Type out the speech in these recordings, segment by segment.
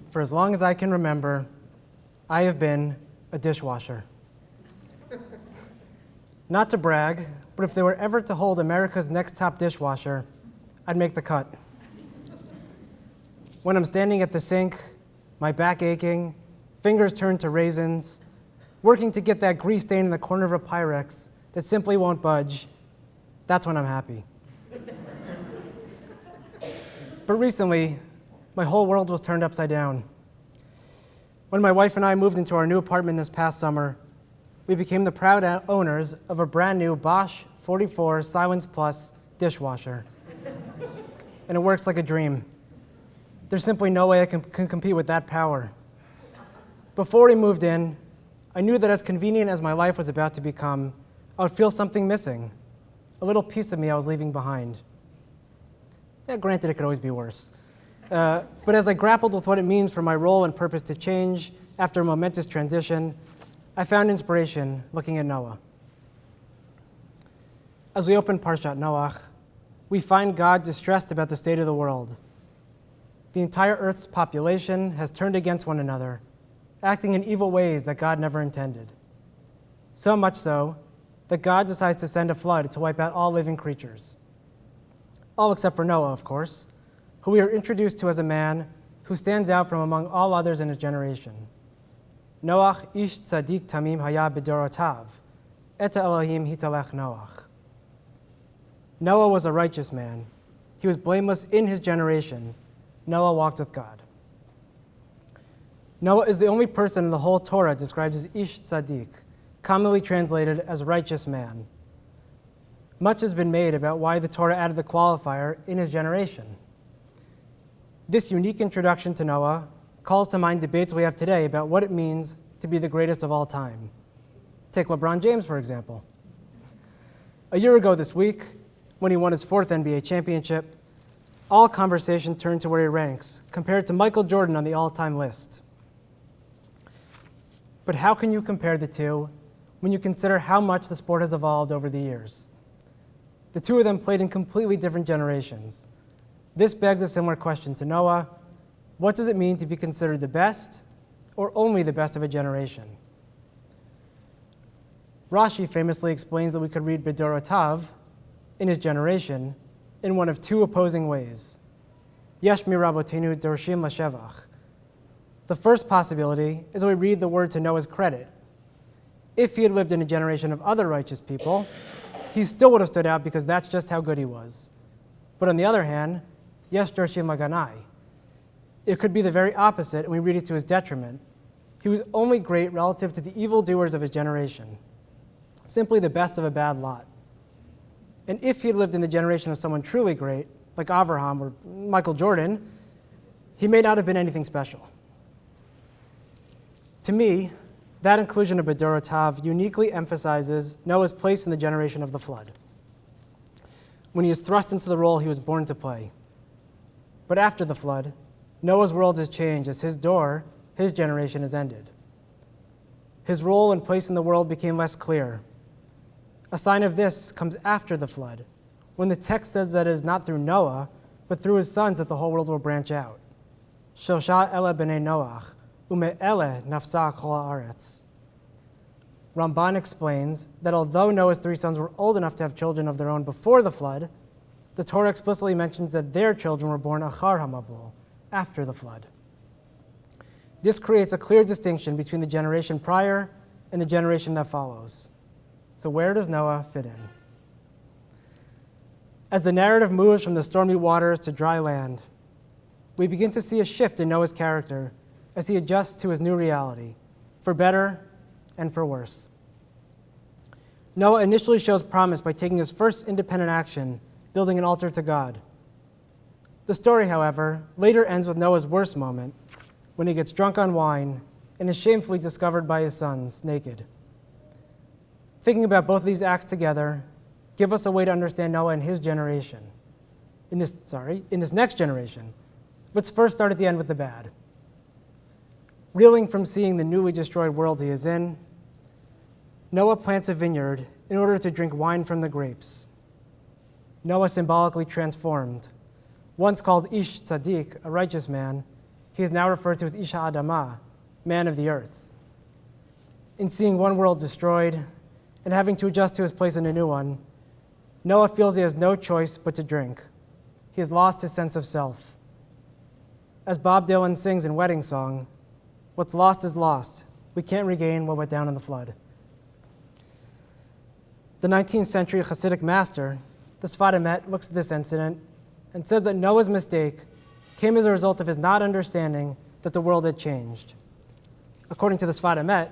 For as long as I can remember, I have been a dishwasher. Not to brag, but if they were ever to hold America's next top dishwasher, I'd make the cut. When I'm standing at the sink, my back aching, fingers turned to raisins, working to get that grease stain in the corner of a Pyrex that simply won't budge, that's when I'm happy. But recently, my whole world was turned upside down. When my wife and I moved into our new apartment this past summer, we became the proud owners of a brand new Bosch 44 Silence Plus dishwasher. And it works like a dream. There's simply no way I can compete with that power. Before we moved in, I knew that as convenient as my life was about to become, I would feel something missing, a little piece of me I was leaving behind. Yeah, granted, it could always be worse. But as I grappled with what it means for my role and purpose to change after a momentous transition, I found inspiration looking at Noah. As we open Parshat Noach, we find God distressed about the state of the world. The entire earth's population has turned against one another, acting in evil ways that God never intended. So much so that God decides to send a flood to wipe out all living creatures. All except for Noah, of course, who we are introduced to as a man who stands out from among all others in his generation. Noach ish tzadik tamim haya b'dorotav, et Elohim hitalech Noach. Noah was a righteous man. He was blameless in his generation. Noah walked with God. Noah is the only person in the whole Torah described as ish tzadik, commonly translated as righteous man. Much has been made about why the Torah added the qualifier in his generation. This unique introduction to Noah calls to mind debates we have today about what it means to be the greatest of all time. Take LeBron James, for example. A year ago this week, when he won his 4th NBA championship, all conversation turned to where he ranks, compared to Michael Jordan on the all-time list. But how can you compare the two when you consider how much the sport has evolved over the years? The two of them played in completely different generations. This begs a similar question to Noah. What does it mean to be considered the best or only the best of a generation? Rashi famously explains that we could read B'dorotav, in his generation, in one of two opposing ways. Yesh mirabotenu dorshim lashevach. The first possibility is that we read the word to Noah's credit. If he had lived in a generation of other righteous people, he still would have stood out because that's just how good he was. But on the other hand, yesh dorshim laganai. It could be the very opposite, and we read it to his detriment. He was only great relative to the evildoers of his generation, simply the best of a bad lot. And if he had lived in the generation of someone truly great, like Avraham or Michael Jordan, he may not have been anything special. To me, that inclusion of B'dorotav uniquely emphasizes Noah's place in the generation of the flood, when he is thrust into the role he was born to play. But after the flood, Noah's world has changed as his generation, has ended. His role and place in the world became less clear. A sign of this comes after the flood, when the text says that it is not through Noah, but through his sons that the whole world will branch out. Shosha ele b'nei Noach, ume ele nafsa kol haaretz. Ramban explains that although Noah's 3 sons were old enough to have children of their own before the flood, the Torah explicitly mentions that their children were born achar hamabul, after the flood. This creates a clear distinction between the generation prior and the generation that follows. So where does Noah fit in? As the narrative moves from the stormy waters to dry land, we begin to see a shift in Noah's character as he adjusts to his new reality, for better and for worse. Noah initially shows promise by taking his first independent action, building an altar to God. The story, however, later ends with Noah's worst moment, when he gets drunk on wine and is shamefully discovered by his sons naked. Thinking about both of these acts together give us a way to understand Noah and his generation. In this next generation. Let's first start at the end with the bad. Reeling from seeing the newly destroyed world he is in, Noah plants a vineyard in order to drink wine from the grapes. Noah symbolically transformed. Once called Ish Tzaddik, a righteous man, he is now referred to as Isha Adama, man of the earth. In seeing one world destroyed and having to adjust to his place in a new one, Noah feels he has no choice but to drink. He has lost his sense of self. As Bob Dylan sings in Wedding Song, what's lost is lost. We can't regain what went down in the flood. The 19th century Hasidic master, the Sfat Emet, looks at this incident and says that Noah's mistake came as a result of his not understanding that the world had changed. According to the Sfat Emet,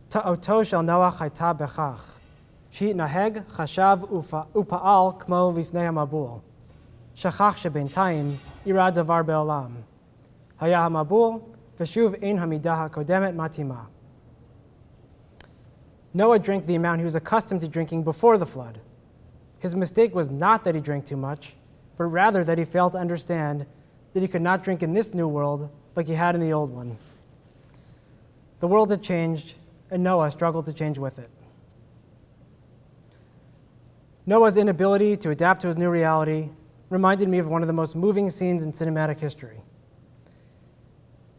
Ta'oto shel Noach hayta bechach, she'itnaheg chashav upa'al kmo lifnei hamabul, shachach shebintayim ira davar be'olam, haya hamabul v'shuv ein hamidah hakodemet matima. Noah drank the amount he was accustomed to drinking before the flood. His mistake was not that he drank too much, but rather that he failed to understand that he could not drink in this new world like he had in the old one. The world had changed, and Noah struggled to change with it. Noah's inability to adapt to his new reality reminded me of one of the most moving scenes in cinematic history.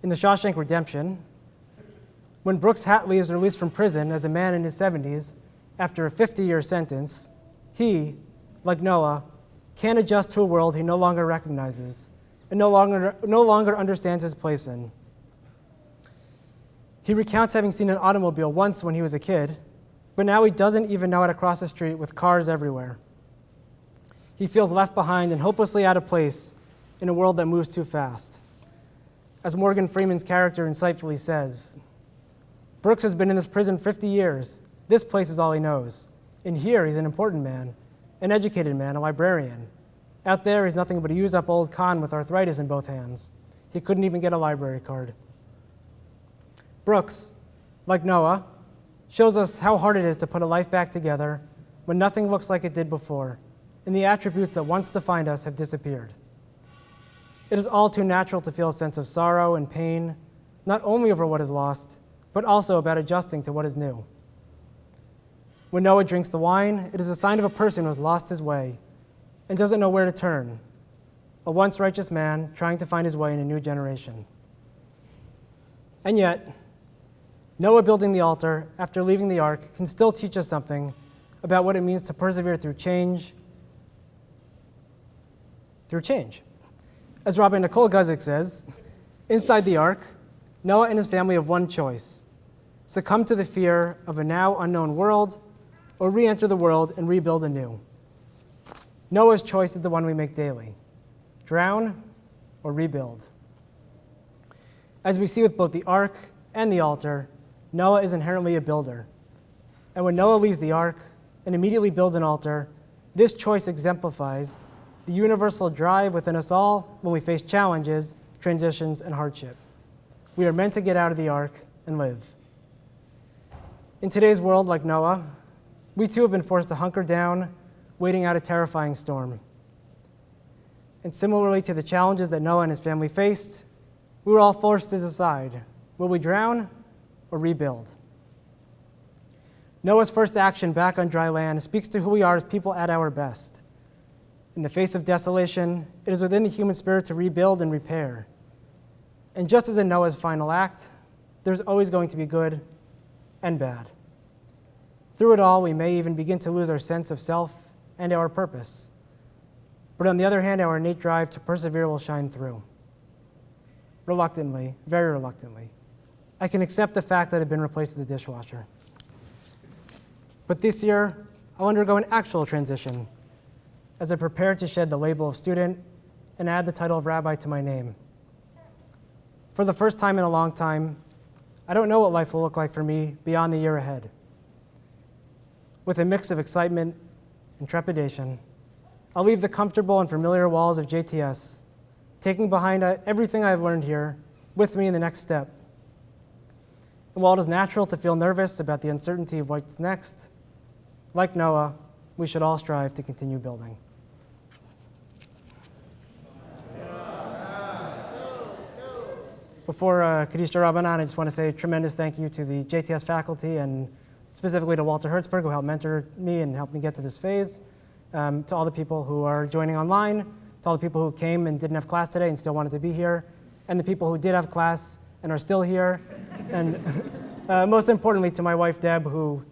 In The Shawshank Redemption, when Brooks Hatley is released from prison as a man in his 70s after a 50-year sentence, he, like Noah, can't adjust to a world he no longer recognizes and no longer understands his place in. He recounts having seen an automobile once when he was a kid, but now he doesn't even know how to cross the street with cars everywhere. He feels left behind and hopelessly out of place in a world that moves too fast. As Morgan Freeman's character insightfully says, Brooks has been in this prison 50 years. This place is all he knows. In here, he's an important man, an educated man, a librarian. Out there, he's nothing but a used-up old con with arthritis in both hands. He couldn't even get a library card. Brooks, like Noah, shows us how hard it is to put a life back together when nothing looks like it did before, and the attributes that once defined us have disappeared. It is all too natural to feel a sense of sorrow and pain, not only over what is lost, but also about adjusting to what is new. When Noah drinks the wine, it is a sign of a person who has lost his way and doesn't know where to turn, a once righteous man trying to find his way in a new generation. And yet, Noah building the altar after leaving the ark can still teach us something about what it means to persevere through change. As Rabbi Nicole Guzik says, inside the ark, Noah and his family have one choice: succumb to the fear of a now unknown world, or re-enter the world and rebuild anew. Noah's choice is the one we make daily: drown or rebuild. As we see with both the ark and the altar, Noah is inherently a builder. And when Noah leaves the ark and immediately builds an altar, this choice exemplifies the universal drive within us all when we face challenges, transitions, and hardship. We are meant to get out of the ark and live. In today's world, like Noah, we too have been forced to hunker down, waiting out a terrifying storm. And similarly to the challenges that Noah and his family faced, we were all forced to decide, will we drown or rebuild? Noah's first action back on dry land speaks to who we are as people at our best. In the face of desolation, it is within the human spirit to rebuild and repair. And just as in Noah's final act, there's always going to be good and bad. Through it all, we may even begin to lose our sense of self and our purpose. But on the other hand, our innate drive to persevere will shine through. Reluctantly, very reluctantly, I can accept the fact that I've been replaced as a dishwasher. But this year, I'll undergo an actual transition as I prepare to shed the label of student and add the title of rabbi to my name. For the first time in a long time, I don't know what life will look like for me beyond the year ahead. With a mix of excitement and trepidation, I'll leave the comfortable and familiar walls of JTS, taking behind everything I've learned here with me in the next step. And while it is natural to feel nervous about the uncertainty of what's next, like Noah, we should all strive to continue building. Before Kaddish Rabbanan, I just want to say a tremendous thank you to the JTS faculty and specifically to Walter Hertzberg, who helped mentor me and helped me get to this phase, to all the people who are joining online, to all the people who came and didn't have class today and still wanted to be here, and the people who did have class and are still here, and most importantly to my wife Deb, who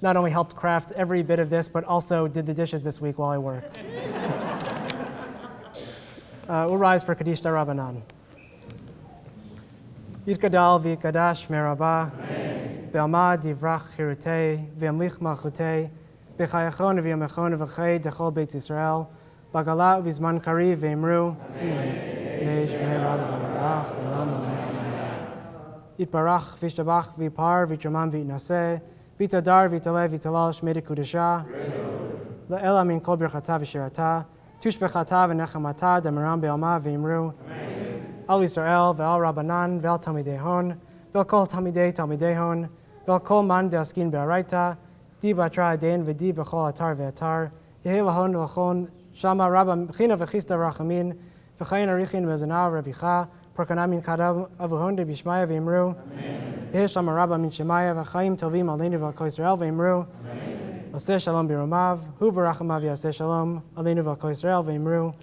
not only helped craft every bit of this, but also did the dishes this week while I worked. We'll rise for Kaddish Darabanan. Yitkadal v'yikadash merabah, be'alma divrach chirutei, v'yamlich malchutei, b'chayachon v'yamechon v'chay dechol Beit Yisrael, b'gala v'zman kari v'imru, Yesh merabah v'rach, Yitbarach v'ishtabach v'yipar v'yitramam v'yitnaseh, v'yitadar v'yitaleh v'yitalal shmei dekudesha, le'ela min kol birchata v'shirata, tushbechata v'nechamata damaram be'alma v'imru, Al Yisrael ve'al Rabbanan ve'al Talmidei Hon ve'al kol Talmidei Hon ve'al kol man de'askin be'araita di batra adein v'di b'chol atar ve'atar yehi lahon v'chon shama rabba china v'chista rachamim v'chayin arichin v'zana revicha porkanamin chadav avuhon de bishmaya v'imru yehi shama rabba min shemaya v'chayim tovim aleinu v'al Yisrael v'imru Aseh shalom biromav hu barachamav yaseh shalom aleinu v'al Yisrael v'imru